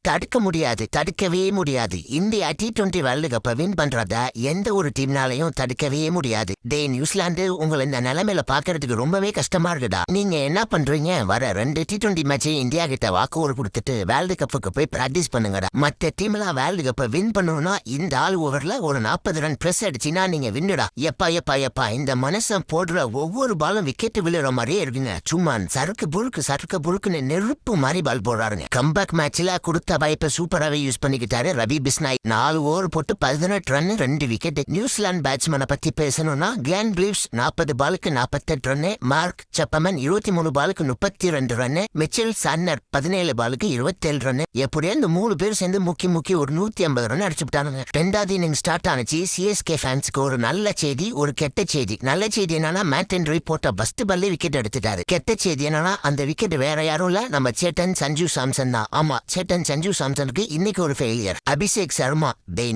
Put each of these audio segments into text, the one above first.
தடுக்க முடியாது, தடுக்கவே முடியாது. இந்தியா T20 வேர்ல்டு கப்பை வின் பண்றத எந்த ஒரு டீம்னாலையும் தடுக்கவே முடியாது. நியூசிலாந்து உங்களை இந்த நிலைமையில பாக்குறதுக்கு ரொம்பவே கஷ்டமா இருக்குதா? நீங்க என்ன பண்றீங்க? வர 2 T20 மேட்சை இந்தியா கிட்ட வாக்குறுதி கொடுத்துட்டு வேர்ல்டு கப்புக்கு போய் பிராக்டிஸ் பண்ணுங்கடா. மற்ற டீம்லாம் வேர்ல்டு கப்பை வின் பண்ணணும்னா இந்த ஆள் ஓவர்ல ஒரு 40 ரன் பிரஸ் அடிச்சுன்னா நீங்க வின்னுடா. எப்பா இந்த மனுஷன் போடுற ஒவ்வொரு பாலும் விக்கெட் விழுற மாதிரியே இருக்குங்க. சும்மா சறுக்கு புழுக்குன்னு நெருப்பு மாதிரி பால் போடுறாருங்க. கம்பேக் மேட்ச்ல கொடுத்த வாய்ப்பை சூப்பராகவே யூஸ் பண்ணிக்கிட்டாரு ரவி பிஸ்னாய். 4 ஓவர் போட்டு 18 ரன் 2 விக்கெட். நியூசிலாந்து பேட்ஸ்மேனை பத்தி பேசணும்னா கிளென் பிலீவ்ஸ் 40 பாலுக்கு 48 ரன், மார்க் செப்பமன் 23 பாலுக்கு 32 ரன், மிச்சல் சாண்டனர் 17 பாலுக்கு 27 ரன். எப்படியே இந்த 3 பேர் சேர்ந்து முக்கி ஒரு 150 ரன் அடிச்சுட்டானுங்க. 2வது இன்னிங் ஸ்டார்ட் ஆனிச்சு. சிஎஸ்கே ஃபேன்ஸ்க்கு ஒரு நல்ல செய்தி, ஒரு கெட்ட செய்தி. நல்ல செய்தி என்னன்னா மேட் ஹென்ரி போட்ட ஃபர்ஸ்ட் பால்லே விக்கெட் எடுத்துட்டாரு. கெட்ட செய்தி என்னன்னா அந்த விக்கெட் வேற யாரும் இல்ல, நம்ம சேட்டன் சஞ்சு சாம்சன் தான். ஆமா, சேட்டன் சஞ்சு சாம்சனுக்கு இன்னைக்கு ஒரு ஃபெயிலியர். அபிஷேக் சர்மா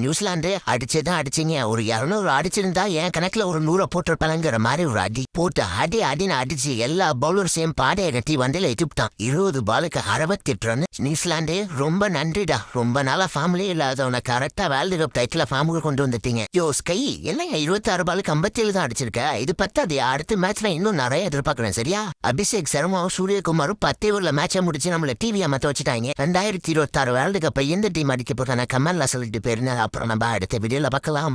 நியூசிலாந்து அடிச்சுதான் அடிச்சிங்க. ஒரு 200 அடிச்சிருந்தா என் கணக்குல ஒரு 100 போட்டிருப்பாங்கிற மாதிரி ஒரு அடி போட்டு அடின்னு அடிச்சு எல்லா பவுலர்ஸையும் பாடையை கட்டி வண்டியில எட்டுட்டான். 20 பாலுக்கு 68 ரன். நியூசிலாந்து ரொம்ப நன்றிடா, ரொம்ப நாளா ஃபேமிலி இல்லாதவனை கரெக்டா வேர்ல்டு கப் டைட்டில் ஃபேமுக்கு கொண்டு வந்துட்டீங்க. ஸ்கை என்னங்க 26 பாலுக்கு 57 தான் அடிச்சிருக்க? இது பத்தாது, அடுத்த மேட்ச்ல இன்னும் நிறைய எதிர்பார்க்கிறேன். சரியா? அபிஷேக் சர்மாவும் சூரியகுமாரும் 10 ஓவர்ல மேட்சை முடிச்சு நம்மள டிவியை மத்த வச்சுட்டாங்க. 2026 வேர்ல்டு கப்பை எந்த டீம் அடிக்க போறான கமெண்ட்ல சொல்லிட்டு போயிருந்தேன். அப்புறம் நம்ம அடுத்த வீடியோல பார்க்கலாம்.